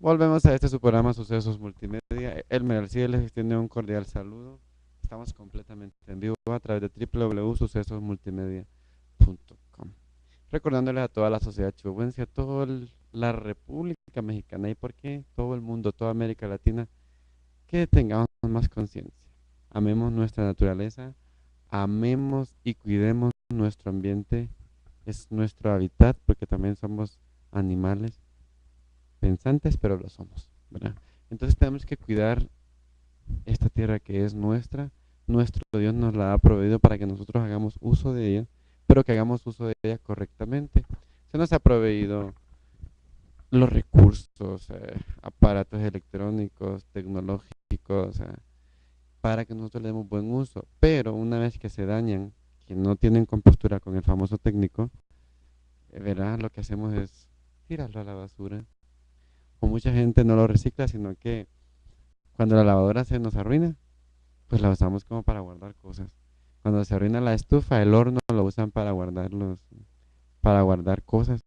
Volvemos a este su programa Sucesos Multimedia. Elmer Alcide les extiende un cordial saludo. Estamos completamente en vivo a través de www.sucesosmultimedia.com. Recordándoles a toda la sociedad chihuahuense, a toda la República Mexicana y por qué todo el mundo, toda América Latina, que tengamos más conciencia. Amemos nuestra naturaleza, amemos y cuidemos nuestro ambiente, es nuestro hábitat, porque también somos animales pensantes, pero lo somos, ¿verdad? Entonces tenemos que cuidar esta tierra que es nuestra. Nuestro Dios nos la ha proveído para que nosotros hagamos uso de ella, pero que hagamos uso de ella correctamente. Se nos ha proveído los recursos, aparatos electrónicos, tecnológicos, para que nosotros le demos buen uso, pero una vez que se dañan, que no tienen compostura con el famoso técnico, ¿verdad? Lo que hacemos es tirarlo a la basura. O mucha gente no lo recicla, sino que cuando la lavadora se nos arruina, pues la usamos como para guardar cosas. Cuando se arruina la estufa, el horno lo usan para para guardar cosas.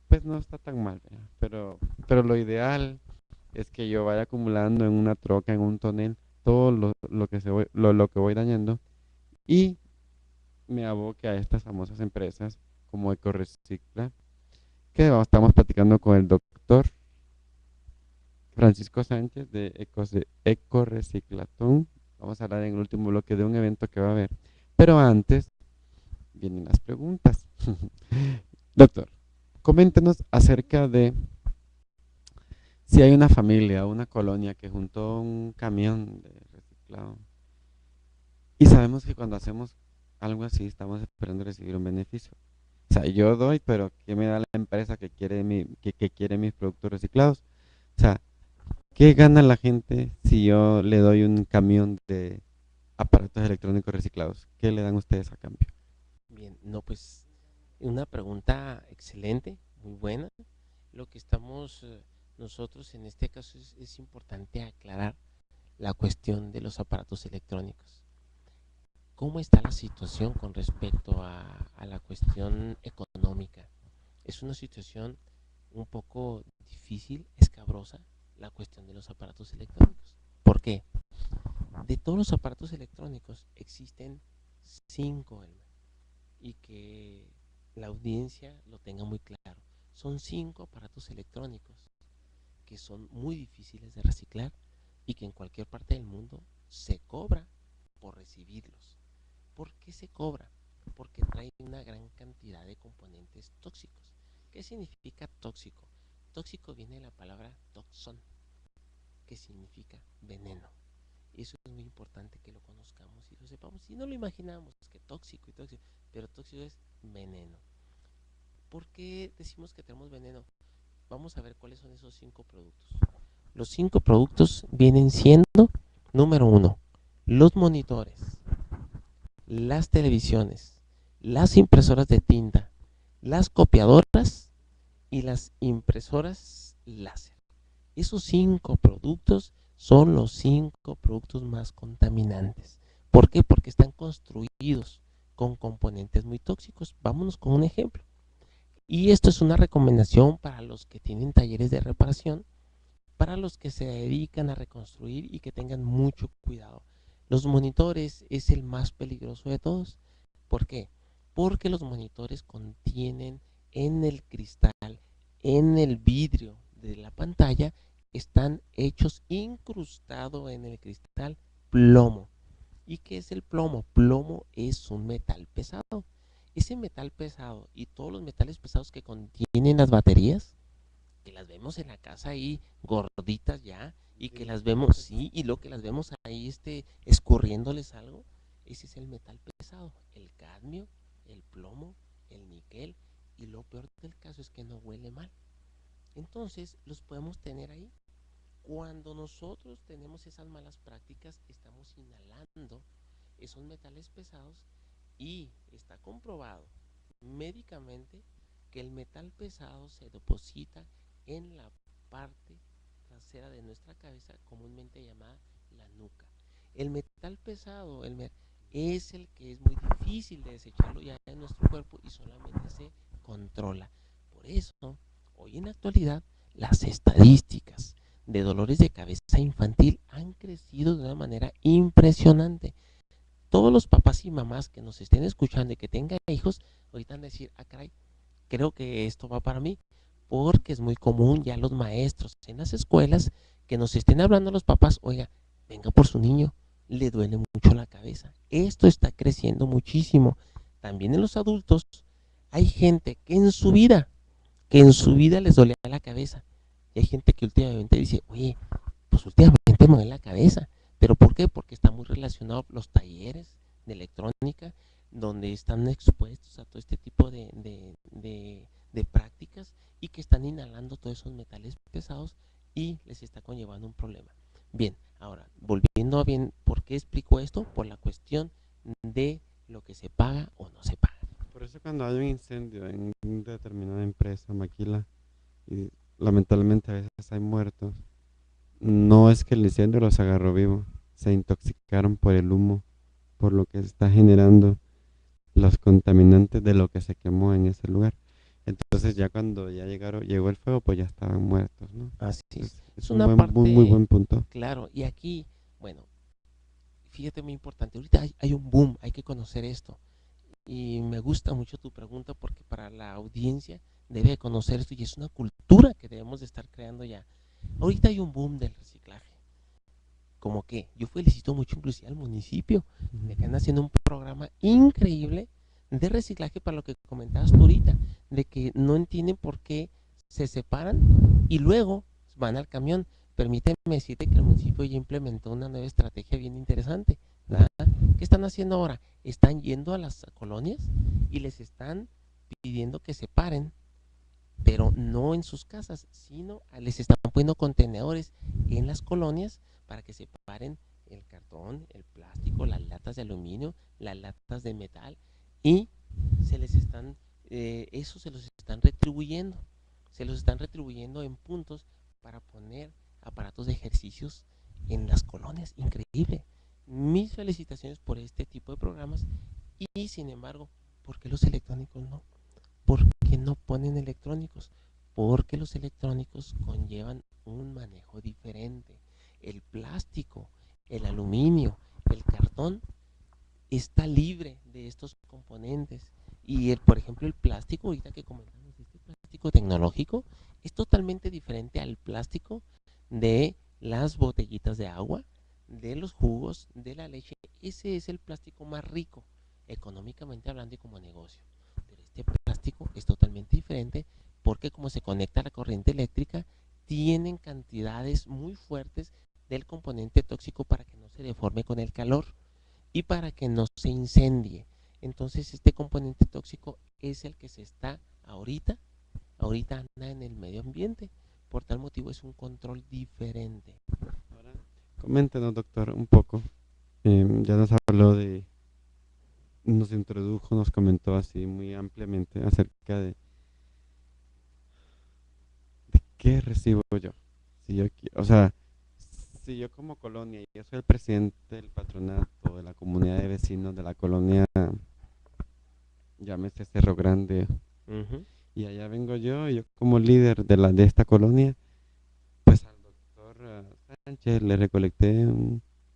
Pues no está tan mal, ¿verdad? Pero lo ideal es que yo vaya acumulando en una troca, en un tonel, todo lo que voy dañando y me aboque a estas famosas empresas como Ecorecicla, que estamos platicando con el doctor Francisco Sánchez de Ecoreciclatón. Vamos a hablar en el último bloque de un evento que va a haber. Pero antes vienen las preguntas. Doctor, coméntenos acerca de si hay una familia o una colonia que juntó un camión de reciclado y sabemos que cuando hacemos algo así estamos esperando recibir un beneficio. O sea, yo doy, pero ¿qué me da la empresa que quiere que quiere mis productos reciclados? O sea, ¿qué gana la gente si yo le doy un camión de aparatos electrónicos reciclados? ¿Qué le dan ustedes a cambio? Bien, no, pues una pregunta excelente, muy buena. Lo que estamos nosotros en este caso es importante aclarar la cuestión de los aparatos electrónicos. ¿Cómo está la situación con respecto a la cuestión económica? Es una situación un poco difícil, escabrosa, la cuestión de los aparatos electrónicos. ¿Por qué? De todos los aparatos electrónicos existen cinco, y que la audiencia lo tenga muy claro. Son cinco aparatos electrónicos que son muy difíciles de reciclar y que en cualquier parte del mundo se cobra por recibirlos. ¿Por qué se cobra? Porque trae una gran cantidad de componentes tóxicos. ¿Qué significa tóxico? Tóxico viene de la palabra toxón, que significa veneno. Eso es muy importante que lo conozcamos y lo sepamos. Si no lo imaginamos, es que tóxico y tóxico, pero tóxico es veneno. ¿Por qué decimos que tenemos veneno? Vamos a ver cuáles son esos cinco productos. Los cinco productos vienen siendo, número uno, los monitores, las televisiones, las impresoras de tinta, las copiadoras y las impresoras láser. Esos cinco productos son los cinco productos más contaminantes. ¿Por qué? Porque están construidos con componentes muy tóxicos. Vámonos con un ejemplo. Y esto es una recomendación para los que tienen talleres de reparación, para los que se dedican a reconstruir y que tengan mucho cuidado. Los monitores es el más peligroso de todos. ¿Por qué? Porque los monitores contienen en el cristal, en el vidrio de la pantalla, están hechos incrustado en el cristal plomo. ¿Y qué es el plomo? Plomo es un metal pesado. Ese metal pesado y todos los metales pesados que contienen las baterías, que las vemos en la casa ahí gorditas ya, y que las vemos, sí, y lo que las vemos ahí escurriéndoles algo, ese es el metal pesado, el cadmio, el plomo, el níquel, y lo peor del caso es que no huele mal. Entonces los podemos tener ahí. Cuando nosotros tenemos esas malas prácticas, estamos inhalando esos metales pesados y está comprobado médicamente que el metal pesado se deposita en la parte trasera de nuestra cabeza, comúnmente llamada la nuca. El metal pesado es el que es muy difícil de desecharlo ya en nuestro cuerpo y solamente se controla. Por eso, hoy en la actualidad, las estadísticas de dolores de cabeza infantil han crecido de una manera impresionante. Todos los papás y mamás que nos estén escuchando y que tengan hijos, ahorita van a decir, ah, caray, creo que esto va para mí, porque es muy común ya los maestros en las escuelas que nos estén hablando a los papás, oiga, venga por su niño, le duele mucho la cabeza. Esto está creciendo muchísimo. También en los adultos hay gente que en su vida les dolía la cabeza. Y hay gente que últimamente dice, oye, pues últimamente me duele la cabeza. ¿Pero por qué? Porque está muy relacionado los talleres de electrónica, donde están expuestos a todo este tipo de prácticas y que están inhalando todos esos metales pesados y les está conllevando un problema. Bien, ahora, volviendo a bien, ¿por qué explico esto? Por la cuestión de lo que se paga o no se paga. Por eso cuando hay un incendio en una determinada empresa, maquila, y lamentablemente a veces hay muertos, no es que el incendio los agarró vivos, se intoxicaron por el humo, por lo que se está generando los contaminantes de lo que se quemó en ese lugar. Entonces ya cuando ya llegó el fuego, pues ya estaban muertos, ¿no? Así es. Es Es un una muy parte, buen punto. claro, y aquí, bueno, fíjate muy importante, ahorita hay un boom, hay que conocer esto. Y me gusta mucho tu pregunta porque para la audiencia debe conocer esto y es una cultura que debemos de estar creando ya. Ahorita hay un boom del reciclaje. Como que yo felicito mucho inclusive al municipio de que andan haciendo un programa increíble de reciclaje para lo que comentabas tú ahorita, de que no entienden por qué se separan y luego van al camión. Permíteme decirte que el municipio ya implementó una nueva estrategia bien interesante, ¿verdad? ¿Qué están haciendo ahora? Están yendo a las colonias y les están pidiendo que separen, pero no en sus casas, sino les están poniendo contenedores en las colonias para que separen el cartón, el plástico, las latas de aluminio, las latas de metal y se les están, eso se los están retribuyendo en puntos para poner aparatos de ejercicios en las colonias. Increíble. Mis felicitaciones por este tipo de programas y sin embargo, ¿por qué los electrónicos no? ¿Por qué no ponen electrónicos? Porque los electrónicos conllevan un manejo diferente. El plástico, el aluminio, el cartón está libre de estos componentes. Y por ejemplo, el plástico, ahorita que comentamos, este plástico tecnológico es totalmente diferente al plástico de las botellitas de agua, de los jugos, de la leche. Ese es el plástico más rico, económicamente hablando y como negocio. Pero este plástico es totalmente diferente porque como se conecta a la corriente eléctrica, tienen cantidades muy fuertes del componente tóxico para que no se deforme con el calor y para que no se incendie. Entonces este componente tóxico es el que se está ahorita anda en el medio ambiente. Por tal motivo es un control diferente. Ahora, coméntenos, doctor, un poco. Ya nos habló nos introdujo, nos comentó así muy ampliamente acerca de qué recibo yo. Si yo, o sea, si yo como colonia, y yo soy el presidente del patronato de la comunidad de vecinos de la colonia, llámese Cerro Grande, y allá vengo yo, y yo como líder de esta colonia, pues al doctor Sánchez le recolecté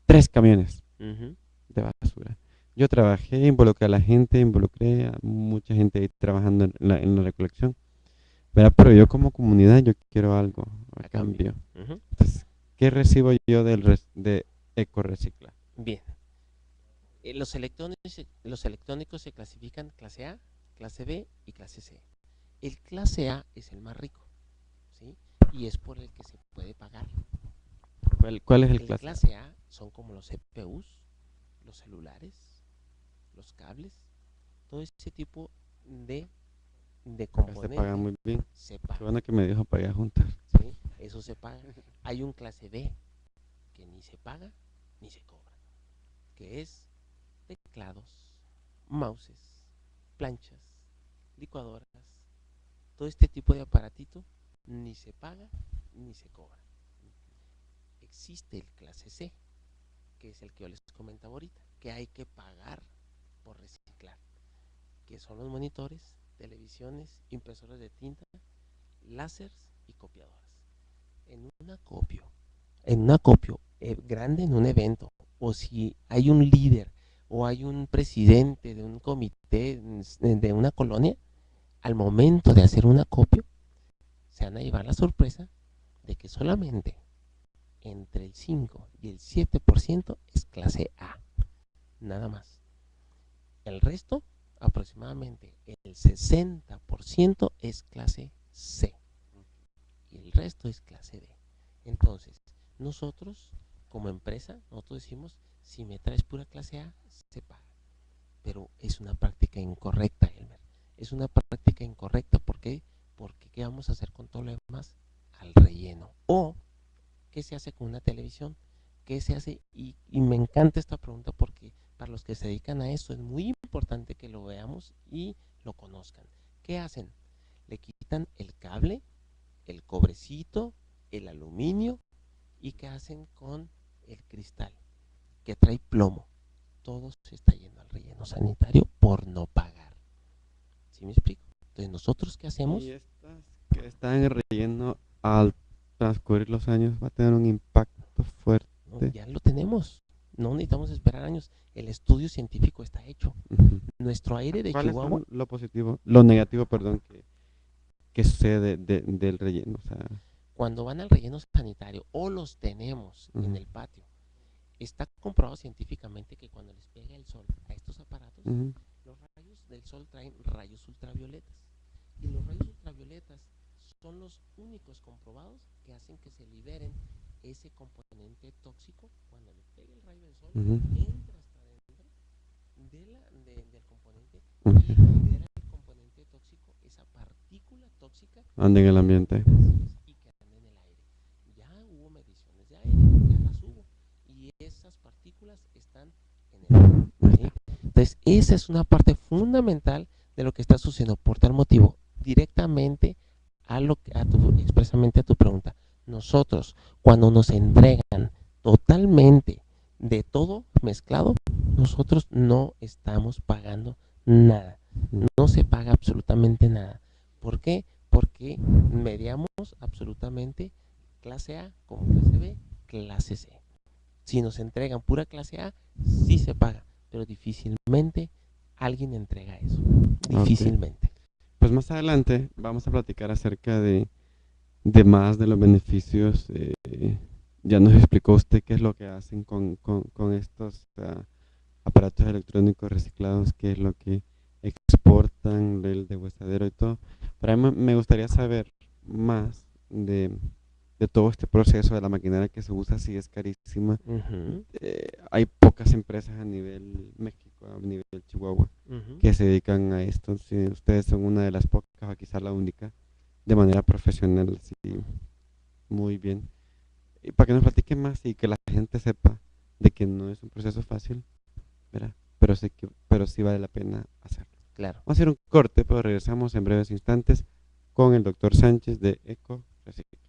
3 camiones de basura. Yo trabajé, involucré a la gente, involucré a mucha gente ahí trabajando en la recolección, ¿verdad? Pero yo como comunidad yo quiero algo a cambio. Entonces, ¿qué recibo yo de Ecorecicla? Bien, los electrónicos se clasifican clase A, clase B y clase C. El clase A es el más rico, ¿sí? Y es por el que se puede pagar. ¿Cuál es el El clase A? clase A son como los CPUs, los celulares, los cables, todo ese tipo de Acá se paga componente muy bien. se Qué paga, bueno que me dijo para ir a juntar. ¿sí? Eso se paga. Hay un clase B que ni se paga ni se cobra, que es teclados, mouses, planchas, licuadoras, todo este tipo de aparatito ni se paga ni se cobra. Existe el clase C, que es el que yo les comentaba ahorita, que hay que pagar por reciclar, que son los monitores, televisiones, impresoras de tinta, láseres y copiadoras. en un acopio grande en un evento, o si hay un líder o hay un presidente de un comité de una colonia, al momento de hacer un acopio, se van a llevar la sorpresa de que solamente entre el 5 y el 7% es clase A, nada más. El resto, aproximadamente el 60% es clase C y el resto es clase D. Entonces, nosotros como empresa, nosotros decimos, si me traes pura clase A, se paga. Pero es una práctica incorrecta, Elmer. Es una práctica incorrecta. ¿Por qué? Porque ¿qué vamos a hacer con todo lo demás? Al relleno. O, ¿qué se hace con una televisión? ¿Qué se hace? Y me encanta esta pregunta porque para los que se dedican a esto es muy importante que lo veamos y lo conozcan. ¿Qué hacen? Le quitan el cable, el cobrecito, el aluminio, y qué hacen con el cristal que trae plomo. Todo se está yendo al relleno sanitario por no pagar. ¿Sí me explico? Entonces, ¿nosotros qué hacemos? Y estas que están en el relleno al transcurrir los años va a tener un impacto fuerte. No, ya lo tenemos. No necesitamos esperar años. El estudio científico está hecho. Nuestro aire de ¿Cuál es Chihuahua. lo positivo, lo negativo, perdón, que sucede del relleno? O sea, Cuando van al relleno sanitario o los tenemos en el patio, está comprobado científicamente que cuando les pega el sol a estos aparatos, los rayos del sol traen rayos ultravioletas. Y los rayos ultravioletas son los únicos comprobados que hacen que se liberen ese componente tóxico. Cuando le pega el rayo del sol, entra hasta dentro del componente y libera el componente tóxico, esa partícula tóxica. Anda en el ambiente. Y que anda en el aire. Ya hubo mediciones de aire, ya las hubo. Y esas partículas están en el aire. ¿Sí? Entonces, esa es una parte fundamental de lo que está sucediendo. Por tal motivo, directamente expresamente a tu pregunta, nosotros cuando nos entregan totalmente de todo mezclado, nosotros no estamos pagando nada. No se paga absolutamente nada. ¿Por qué? Porque mediamos absolutamente clase A como clase B, clase C. Si nos entregan pura clase A, sí se paga, pero difícilmente alguien entrega eso. Difícilmente. Okay. Pues más adelante vamos a platicar acerca de más de los beneficios. Ya nos explicó usted qué es lo que hacen con estos aparatos electrónicos reciclados, qué es lo que exportan del deshuesadero y todo. Pero a mí me gustaría saber más de todo este proceso de la maquinaria que se usa, si es carísima. Hay pocas empresas a nivel México, a nivel Chihuahua, que se dedican a esto. Si ustedes son una de las pocas, o quizás la única, de manera profesional, sí, muy bien. Y para que nos platiquen más y que la gente sepa de que no es un proceso fácil, ¿verdad? Pero sí vale la pena hacerlo. Claro. Vamos a hacer un corte, pero regresamos en breves instantes con el doctor Sánchez de Eco Recicla.